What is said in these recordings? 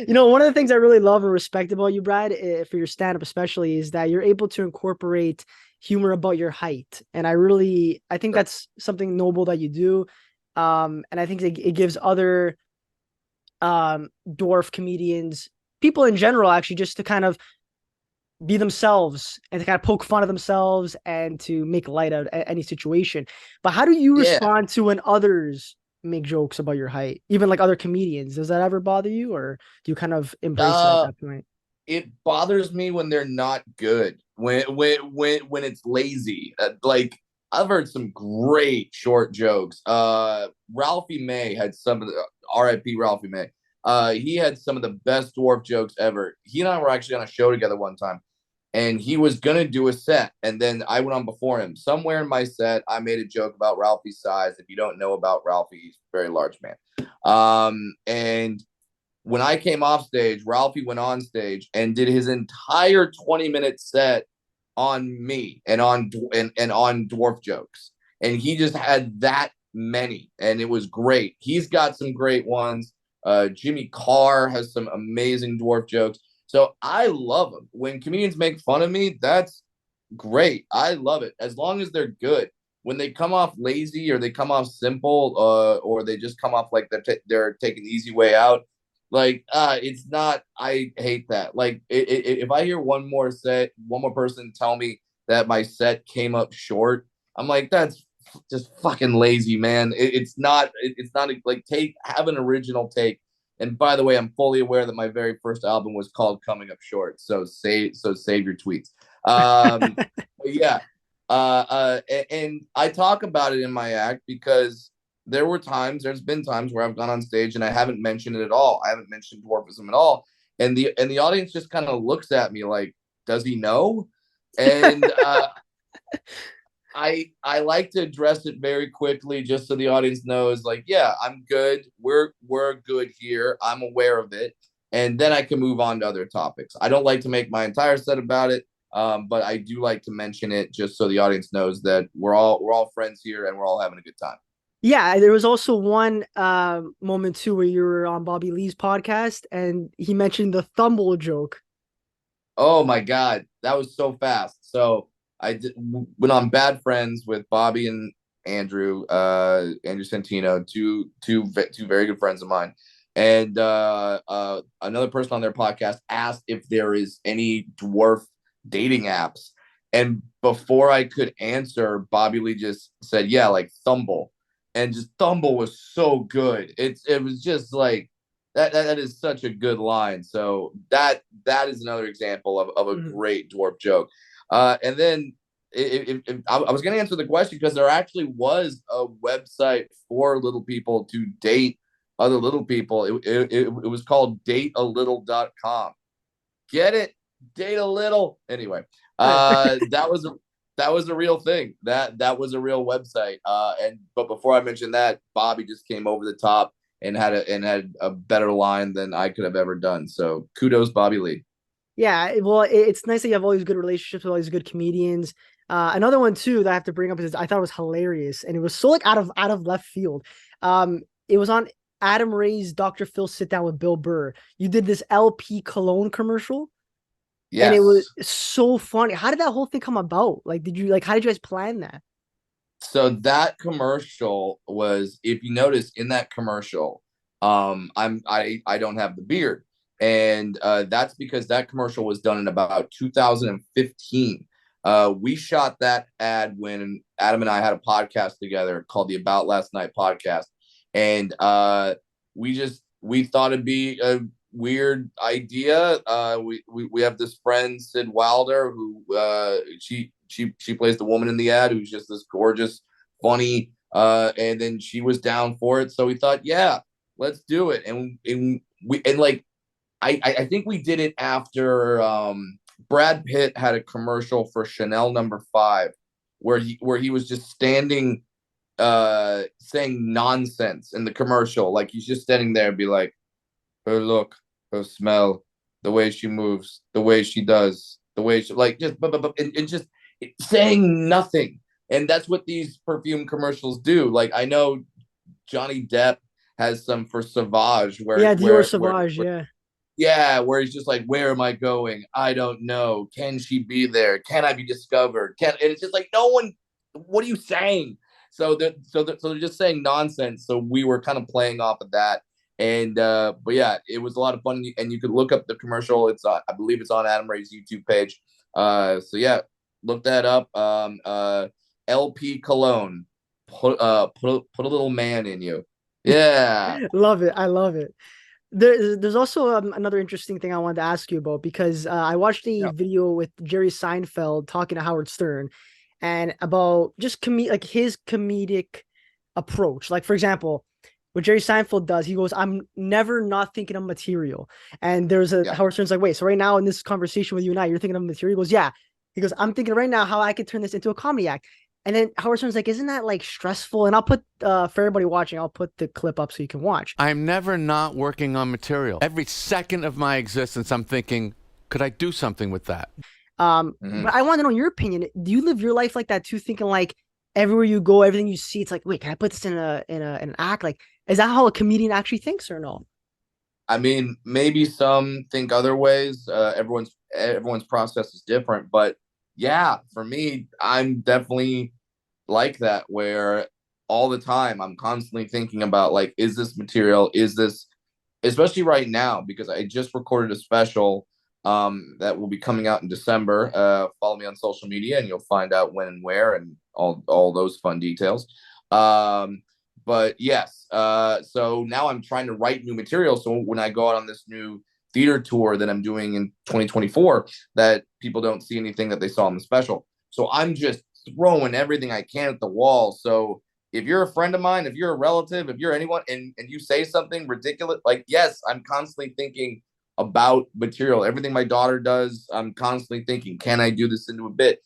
One of the things I really love and respect about you, Brad, for your stand-up especially, is that you're able to incorporate humor about your height. And I think that's something noble that you do. And I think it gives other dwarf comedians, people in general, actually, just to kind of be themselves and to kind of poke fun of themselves and to make light out of any situation. But how do you Yeah. respond to when others make jokes about your height, even like other comedians? Does that ever bother you, or do you kind of embrace it at Uh, that point? it bothers me when they're not good. When it's lazy. Like I've heard some great short jokes. Ralphie May had some of the R.I.P. Ralphie May. He had some of the best dwarf jokes ever. He and I were actually on a show together one time, and he was gonna do a set, and then I went on before him. Somewhere in my set, I made a joke about Ralphie's size. If you don't know about Ralphie, he's a very large man. And when I came off stage, Ralphie went on stage and did his entire 20-minute set on me and on dwarf jokes. And he just had that many, and it was great. He's got some great ones. Jimmy Carr has some amazing dwarf jokes. So I love them. When comedians make fun of me, that's great. I love it as long as they're good. When they come off lazy or they come off simple, or they just come off like they're taking the easy way out, like it's not. I hate that. Like if I hear one more person tell me that my set came up short, I'm like, that's just fucking lazy, man. It's not like have an original take. And by the way, I'm fully aware that my very first album was called Coming Up Short, so save your tweets. um yeah. And I talk about it in my act because there's been times where I've gone on stage and I haven't mentioned it at all. I haven't mentioned dwarfism at all. And the audience just kind of looks at me like, does he know? And I like to address it very quickly just so the audience knows, like, yeah, I'm good. We're good here. I'm aware of it. And then I can move on to other topics. I don't like to make my entire set about it. But I do like to mention it just so the audience knows that we're all friends here and we're all having a good time. Yeah, there was also one moment too where you were on Bobby Lee's podcast and he mentioned the Thumble joke. Oh my God, that was so fast. So went on Bad Friends with Bobby and Andrew Santino, two very good friends of mine, and another person on their podcast asked if there is any dwarf dating apps, and before I could answer, Bobby Lee just said, "Yeah, like Thumble," and just Thumble was so good. It was just like that is such a good line. So that is another example of a Mhm. great dwarf joke. And then I was going to answer the question because there actually was a website for little people to date other little people. It was called datealittle.com. Get it? Date a little. Anyway, Nice. that was a real thing. That was a real website. But before I mentioned that, Bobby just came over the top and had a better line than I could have ever done. So kudos, Bobby Lee. Yeah, well, it's nice that you have all these good relationships with all these good comedians. Another one too that I have to bring up is I thought it was hilarious, and it was so like out of left field. It was on Adam Ray's Dr. Phil sit down with Bill Burr. You did this LP cologne commercial, and it was Yes. so funny. How did that whole thing come about? Like, how did you guys plan that? So that commercial was, if you notice in that commercial, I don't have the beard, and that's because that commercial was done in about 2015. We shot that ad when Adam and I had a podcast together called the About Last Night podcast, and we thought it'd be a weird idea. We have this friend Sid Wilder who she plays the woman in the ad who's just this gorgeous, funny, and then she was down for it. So we thought, yeah, let's do it. And like I think we did it after Brad Pitt had a commercial for Chanel number 5 where he was just standing saying nonsense in the commercial. Like he's just standing there and be like, her look, her smell, the way she moves, the way she does, the way she like just and just saying nothing. And that's what these perfume commercials do. Like I know Johnny Depp has some for Sauvage Yeah, Dior Sauvage. where Yeah. Yeah, where he's just like, "Where am I going? I don't know. Can she be there? Can I be discovered? Can?" And it's just like, no one. What are you saying? So they're just saying nonsense. So we were kind of playing off of that, and but yeah, it was a lot of fun. And you could look up the commercial. It's I believe it's on Adam Ray's YouTube page. So yeah, look that up. LP Cologne, put a little man in you. Yeah, Love it. I love it. There's also another interesting thing I wanted to ask you about because I watched a yeah, video with Jerry Seinfeld talking to Howard Stern and about just like his comedic approach. Like for example, what Jerry Seinfeld does, he goes, "I'm never not thinking of material." And there's a yeah. Howard Stern's like, "Wait, so right now in this conversation with you and I, you're thinking of material?" He goes, "Yeah." He goes, "I'm thinking right now how I could turn this into a comedy act." And then Howard Stern's like, "Isn't that like stressful?" And I'll put for everybody watching, I'll put the clip up so you can watch. I'm never not working on material. Every second of my existence, I'm thinking, could I do something with that? Mhm. But I want to know your opinion. Do you live your life like that too, thinking like everywhere you go, everything you see, it's like, wait, can I put this in an act? Like, is that how a comedian actually thinks or no? I mean, maybe some think other ways. Everyone's process is different, but yeah, for me, I'm definitely like that where all the time I'm constantly thinking about like, is this material? Is this, especially right now, because I just recorded a special that will be coming out in December. Follow me on social media and you'll find out when and where and all those fun details. But yes, so now I'm trying to write new material. So when I go out on this new theater tour that I'm doing in 2024, that people don't see anything that they saw in the special. So I'm just throwing everything I can at the wall. So if you're a friend of mine, if you're a relative, if you're anyone, and you say something ridiculous, like yes, I'm constantly thinking about material. Everything my daughter does, I'm constantly thinking, can I do this into a bit?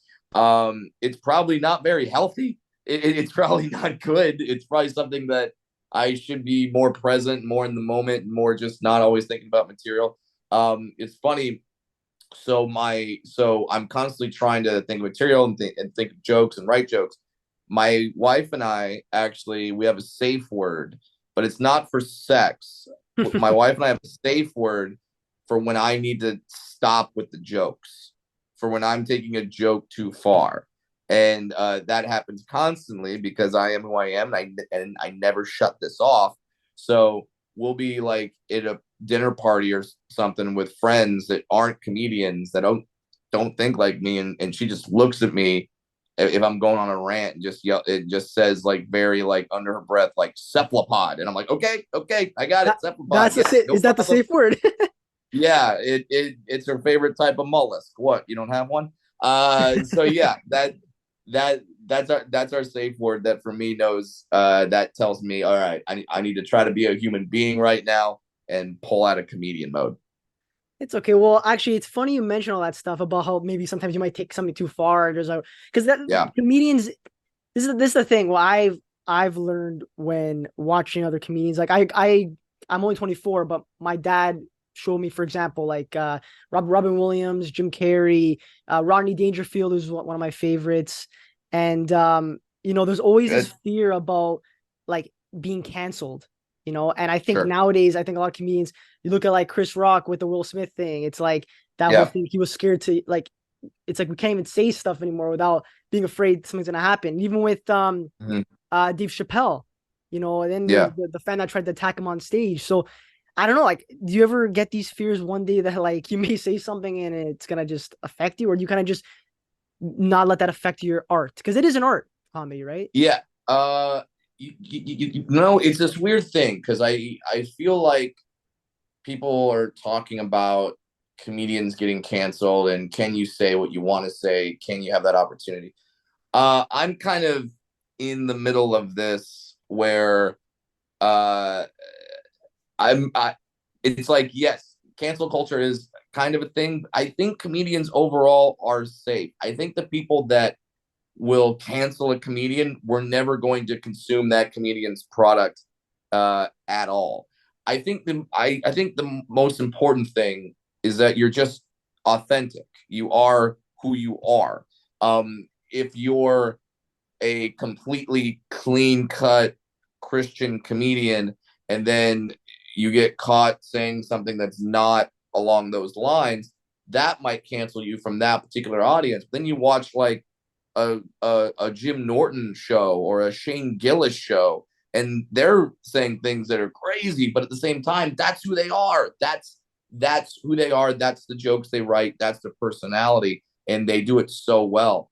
It's probably not very healthy. It's probably not good. It's probably something that I should be more present, more in the moment, more just not always thinking about material. It's funny. So I'm constantly trying to think of material and think of jokes and write jokes. My wife and I actually we have a safe word, but it's not for sex. My wife and I have a safe word for when I need to stop with the jokes, for when I'm taking a joke too far. And that happens constantly because I am who I am, and I never shut this off. So we'll be like at a dinner party or something with friends that aren't comedians that don't think like me, and she just looks at me if I'm going on a rant and just yell. It just says like very like under her breath like cephalopod, and I'm like, okay, I got it, That, cephalopod. that's Yeah, no is that the problem. safe word? Yeah, it's her favorite type of mollusk. What, you don't have one? So yeah, that's our safe word that for me knows that tells me, all right, I need to try to be a human being right now and pull out of comedian mode. It's okay. Well, actually, it's funny you mention all that stuff about how maybe sometimes you might take something too far. There's a because that Yeah, comedians. This is the thing. Well, I've learned when watching other comedians. Like I'm only 24, but my dad showed me, for example, like Robin Williams, Jim Carrey, Rodney Dangerfield is one of my favorites, and there's always this good, fear about like being canceled. And I think sure, nowadays, I think a lot of comedians, you look at like Chris Rock with the Will Smith thing. It's like that whole yeah, thing. He was scared to like. It's like we can't even say stuff anymore without being afraid something's gonna happen. Even with mhm, Dave Chappelle, and then yeah. the fan that tried to attack him on stage. So I don't know, like, do you ever get these fears one day that like you may say something and it's gonna just affect you, or do you kind of just not let that affect your art? Because it is an art, comedy, right? Yeah. You know, it's this weird thing because I feel like people are talking about comedians getting canceled and can you say what you want to say? Can you have that opportunity? I'm kind of in the middle of this where uh I it's like yes, cancel culture is kind of a thing. I think comedians overall are safe. I think the people that will cancel a comedian, we're never going to consume that comedian's product at all. I think the most important thing is that you're just authentic. You are who you are. If you're a completely clean cut Christian comedian and then you get caught saying something that's not along those lines, that might cancel you from that particular audience. Then you watch like a Jim Norton show or a Shane Gillis show, and they're saying things that are crazy, but at the same time, that's who they are. That's who they are. That's the jokes they write. That's their personality, and they do it so well.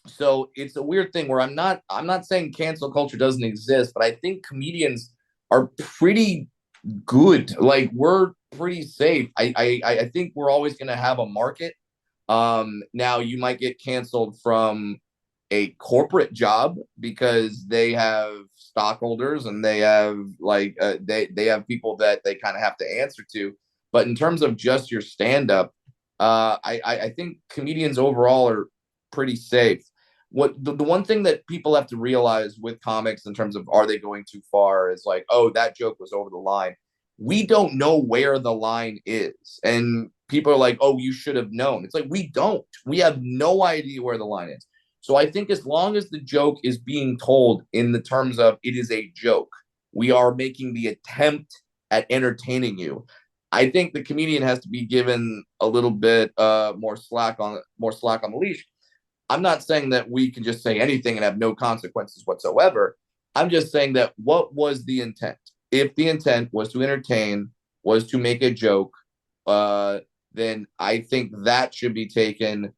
So it's a weird thing where I'm not saying cancel culture doesn't exist, but I think comedians are pretty good. Like we're pretty safe. I think we're always going to have a market. Now you might get canceled from a corporate job because they have stockholders and they have like they have people that they kind of have to answer to. But in terms of just your stand up, I think comedians overall are pretty safe. What the one thing that people have to realize with comics in terms of are they going too far is like, oh, that joke was over the line. We don't know where the line is, and people are like, oh, you should have known. It's like we have no idea where the line is. So I think as long as the joke is being told in the terms of it is a joke, we are making the attempt at entertaining you. I think the comedian has to be given a little bit more slack on the leash. I'm not saying that we can just say anything and have no consequences whatsoever. I'm just saying that what was the intent? If the intent was to entertain, was to make a joke, then I think that should be taken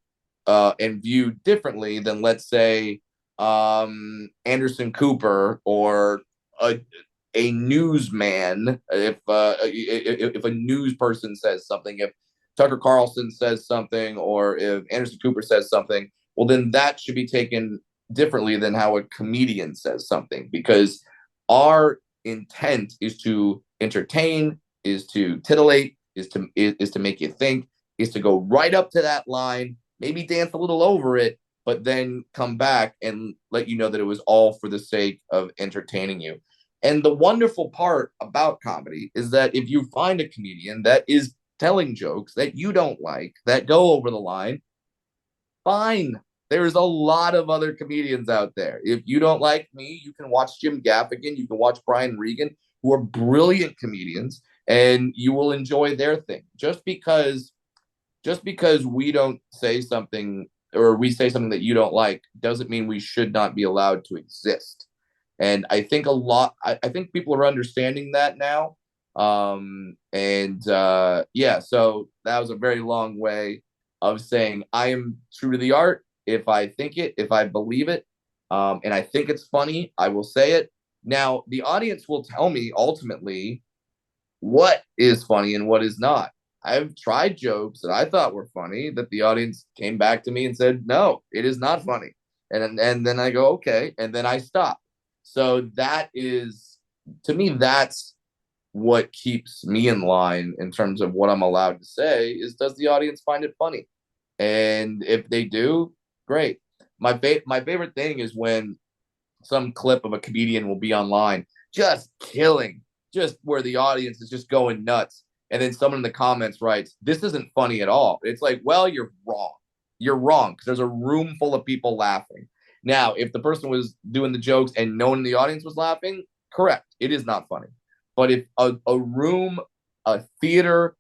and viewed differently than, let's say, Anderson Cooper or a newsman. If a news person says something, if Tucker Carlson says something, or if Anderson Cooper says something, well, then that should be taken differently than how a comedian says something, because our intent is to entertain, is to titillate, is to make you think, is to go right up to that line, maybe dance a little over it, but then come back and let you know that it was all for the sake of entertaining you. And the wonderful part about comedy is that if you find a comedian that is telling jokes that you don't like, that go over the line, fine. There's a lot of other comedians out there. If you don't like me, you can watch Jim Gaffigan, you can watch Brian Regan, who are brilliant comedians, and you will enjoy their thing. Just because we don't say something, or we say something that you don't like, doesn't mean we should not be allowed to exist. And I think I think people are understanding that now. Yeah, so that was a very long way of saying I am true to the art. If I think it, if I believe it, and I think it's funny, I will say it. Now, the audience will tell me ultimately what is funny and what is not. I've tried jokes that I thought were funny that the audience came back to me and said, no, it is not funny. And then I go, okay. And then I stop. So that is, to me, that's what keeps me in line in terms of what I'm allowed to say is, does the audience find it funny? And if they do, great. My favorite thing is when some clip of a comedian will be online just killing, just where the audience is just going nuts. And then someone in the comments writes, this isn't funny at all. It's like, well, you're wrong. You're wrong, because there's a room full of people laughing. Now, if the person was doing the jokes and no one in the audience was laughing, correct. It is not funny. But if a room, a theater,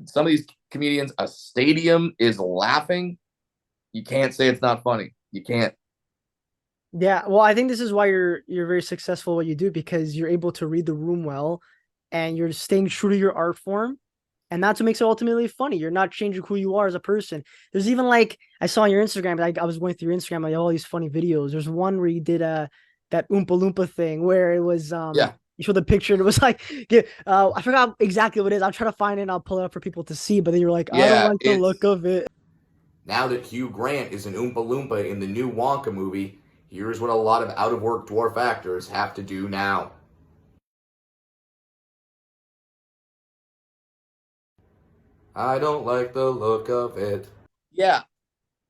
some of these comedians, a stadium is laughing, you can't say it's not funny. You can't. Yeah, well, I think this is why you're very successful at what you do, because you're able to read the room well, and you're staying true to your art form, and that's what makes it ultimately funny. You're not changing who you are as a person. There's even, like, I saw on your Instagram, like I was going through your Instagram, like all these funny videos. There's one where you did that Oompa Loompa thing where it was Yeah. you showed the picture and it was like, yeah, I forgot exactly what it is. I'm trying to find it and I'll pull it up for people to see. But then you're like, I don't Yeah. like the look of it. Now that Hugh Grant is an Oompa Loompa in the new Wonka movie, here's what a lot of out-of-work dwarf actors have to do now. I don't like the look of it. Yeah,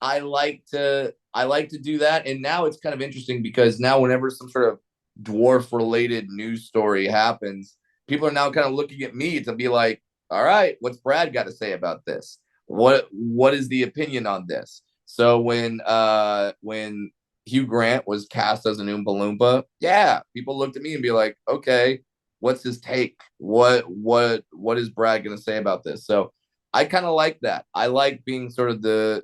I like to do that, and now it's kind of interesting because now whenever some sort of dwarf related news story happens, people are now kind of looking at me to be like, all right, what's Brad got to say about this? What is the opinion on this? So when Hugh Grant was cast as an Oompa Loompa, yeah, people looked at me and be like, okay, What's his take? What is Brad going to say about this? So I kind of like that. I like being sort of the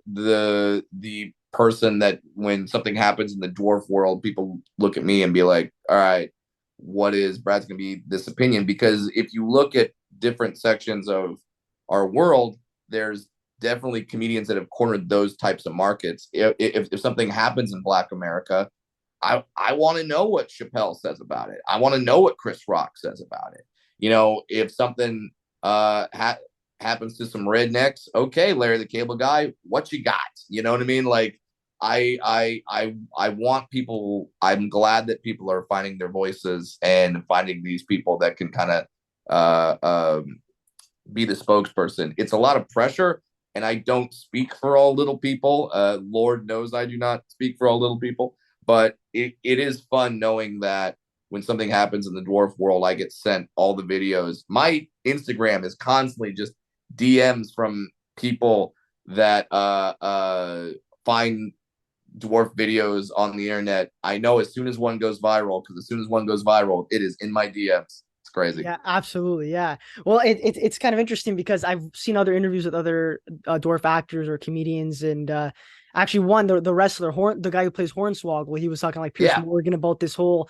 person that when something happens in the dwarf world, people look at me and be like, all right, what is Brad's going to be this opinion? Because if you look at different sections of our world, there's definitely comedians that have cornered those types of markets. If something happens in Black America, I want to know what Chappelle says about it. I want to know what Chris Rock says about it. You know, if something happens to some rednecks, okay, Larry the Cable Guy, what you got? You know what I mean? Like, I want people. I'm glad that people are finding their voices and finding these people that can kind of be the spokesperson. It's a lot of pressure, and I don't speak for all little people. Lord knows I do not speak for all little people, but it is fun knowing that when something happens in the dwarf world, I get sent all the videos. My Instagram is constantly just DMs from people that find dwarf videos on the internet. I know as soon as one goes viral, because as soon as one goes viral, it is in my DMs. It's crazy. Yeah, absolutely. Yeah. Well, it's kind of interesting because I've seen other interviews with other dwarf actors or comedians, and actually one the wrestler the guy who plays Hornswoggle, he was talking like Pierce Yeah. Morgan about this whole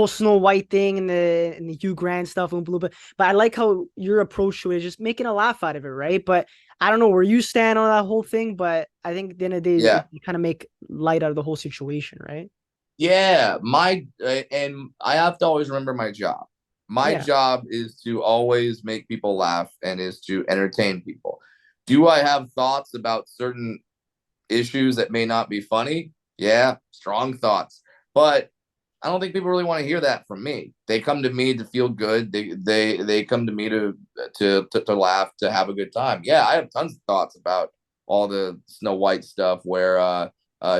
Snow White thing and the Hugh Grant stuff and blue, but I like how your approach to it is just making a laugh out of it, right? But I don't know where you stand on that whole thing, but I think at the end of the day, Yeah. you kind of make light out of the whole situation, right? Yeah. And I have to always remember my job. My Yeah. job is to always make people laugh and is to entertain people. Do I have thoughts about certain issues that may not be funny? Yeah, strong thoughts. But I don't think people really want to hear that from me. They come to me to feel good. They come to me to laugh, to have a good time. Yeah, I have tons of thoughts about all the Snow White stuff where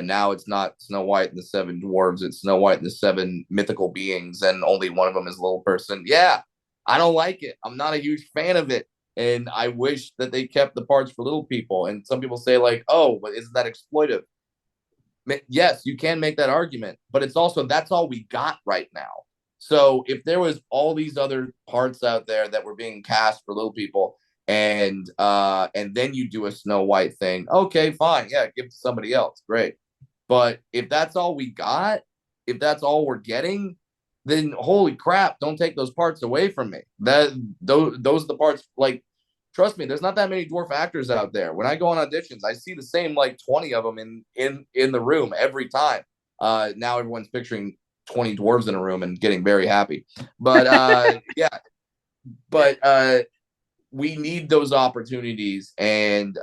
now it's not Snow White and the seven dwarves, it's Snow White and the seven mythical beings, and only one of them is a little person. Yeah, I don't like it. I'm not a huge fan of it. And I wish that they kept the parts for little people. And some people say, like, oh, but isn't that exploitive? Yes, you can make that argument, but it's also that's all we got right now. So if there was all these other parts out there that were being cast for little people, and then you do a Snow White thing, okay, fine, yeah, give it to somebody else, great. But if that's all we got, if that's all we're getting, then holy crap, don't take those parts away from me. Those are the parts, like, trust me, there's not that many dwarf actors out there. When I go on auditions, I see the same like 20 of them in the room every time. Now everyone's picturing 20 dwarves in a room and getting very happy. But yeah, but we need those opportunities. And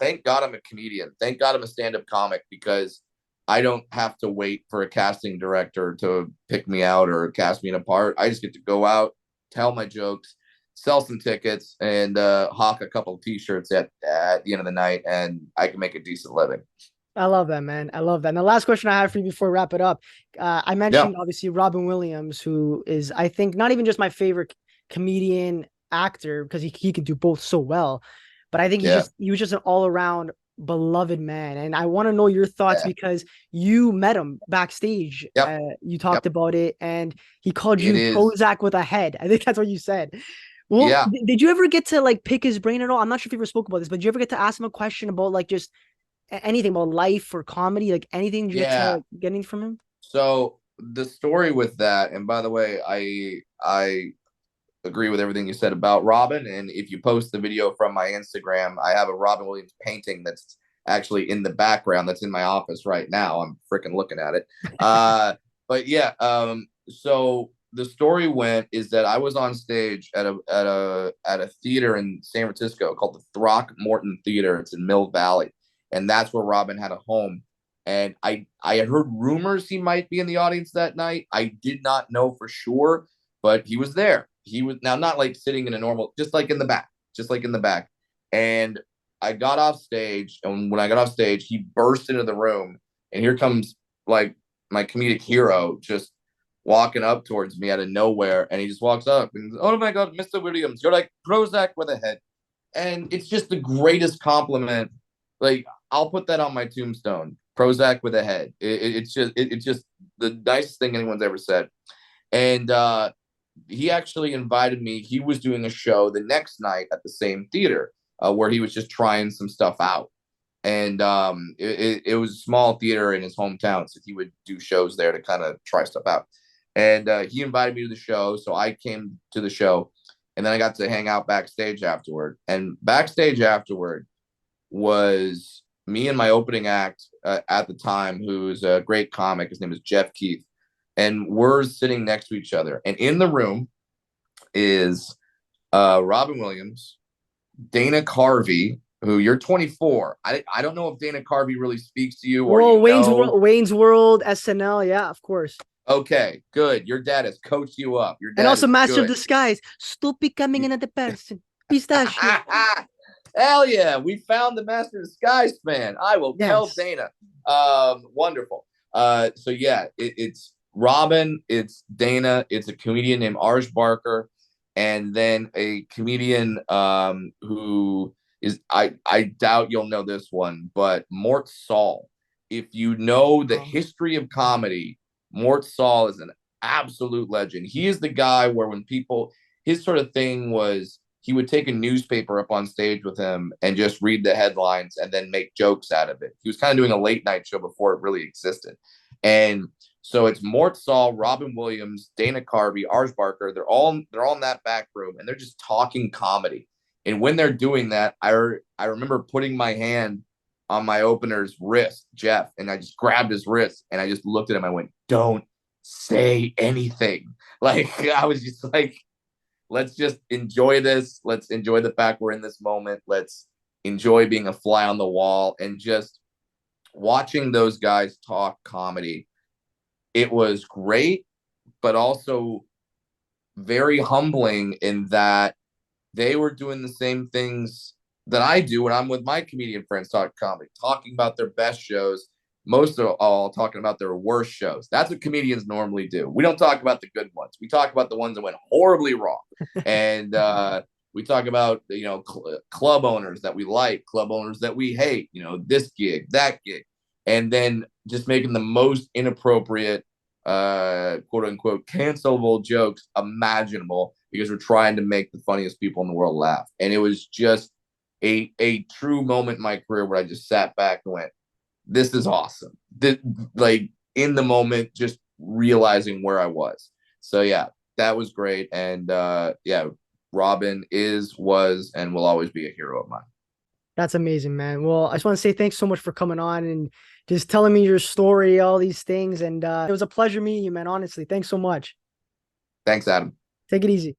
thank God I'm a comedian. Thank God I'm a stand-up comic, because I don't have to wait for a casting director to pick me out or cast me in a part. I just get to go out, tell my jokes, sell some tickets, and hawk a couple of t-shirts at the end of the night, and I can make a decent living. I love that, man. I love that. And the last question I have for you before we wrap it up, I Yeah. mentioned obviously Robin Williams, who is, I think, not even just my favorite comedian actor because he can do both so well, but I think Yeah. he was just an all around beloved man. And I want to know your thoughts Yeah. because you met him backstage. Yep. You Yep. talked about it, and he called It you is. Prozac with a head. I think that's what you said. Well, Yeah. did you ever get to like pick his brain at all? I'm not sure if you ever spoke about this, but did you ever get to ask him a question about like just anything about life or comedy, like anything? Did you get Yeah. to get anything from him? So the story with that, and by the way, I agree with everything you said about Robin. And if you post the video from my Instagram, I have a Robin Williams painting that's actually in the background that's in my office right now. I'm freaking looking at it. But yeah, so the story went is that I was on stage at a theater in San Francisco called the Throckmorton Theater. It's in Mill Valley, and that's where Robin had a home. And I had heard rumors he might be in the audience that night. I did not know for sure, but he was there. He was now not like sitting in a normal, just like in the back, just like in the back. And I got off stage, and when I got off stage, he burst into the room, and here comes like my comedic hero just walking up towards me out of nowhere, and he just walks up and, oh my God, Mr. Williams, you're like Prozac with a head. And it's just the greatest compliment. Like, I'll put that on my tombstone. Prozac with a head. It's just the nicest thing anyone's ever said. And he actually invited me. He was doing a show the next night at the same theater where he was just trying some stuff out. And it was a small theater in his hometown, so he would do shows there to kind of try stuff out. And he invited me to the show, so I came to the show, and then I got to hang out backstage afterward. And backstage afterward was me and my opening act at the time, who's a great comic. His name is Jeff Keith, and we're sitting next to each other. And in the room is Robin Williams, Dana Carvey, who you're 24. I don't know if Dana Carvey really speaks to you or Well, you know. Wayne's World, SNL, yeah, of course. Okay, good. Your dad has coached you up. Your And dad also is Master of good. Disguise. Stupid coming in at the person. Pistachio. Hell yeah, we found the Master of Disguise fan. I will tell Yes. Dana. Wonderful. So yeah, it's Robin, it's Dana, it's a comedian named Arj Barker, and then a comedian who is I doubt you'll know this one, but Mort Saul. If you know the history of comedy, Mort Saul is an absolute legend. He is the guy where when people, his sort of thing was he would take a newspaper up on stage with him and just read the headlines and then make jokes out of it. He was kind of doing a late night show before it really existed. And so it's Mort Saul, Robin Williams, Dana Carvey, Arj Barker. They're all in that back room and they're just talking comedy. And when they're doing that, I remember putting my hand on my opener's wrist, Jeff, and I just grabbed his wrist and I just looked at him. I went, "Don't say anything." Like I was just like, let's just enjoy this. Let's enjoy the fact we're in this moment. Let's enjoy being a fly on the wall and just watching those guys talk comedy. It was great, but also very humbling in that they were doing the same things that I do when I'm with my comedian friends talking comedy, talking about their best shows, most of all talking about their worst shows. That's what comedians normally do. We don't talk about the good ones. We talk about the ones that went horribly wrong. And we talk about, club owners that we like, club owners that we hate, this gig, that gig. And then just making the most inappropriate, quote unquote, cancelable jokes imaginable because we're trying to make the funniest people in the world laugh. And it was just a true moment in my career where I just sat back and went, this is awesome. Like in the moment, just realizing where I was. So yeah, that was great. And yeah, Robin was, and will always be a hero of mine. That's amazing, man. Well, I just want to say thanks so much for coming on and just telling me your story, all these things. And it was a pleasure meeting you, man. Honestly, thanks so much. Thanks, Adam. Take it easy.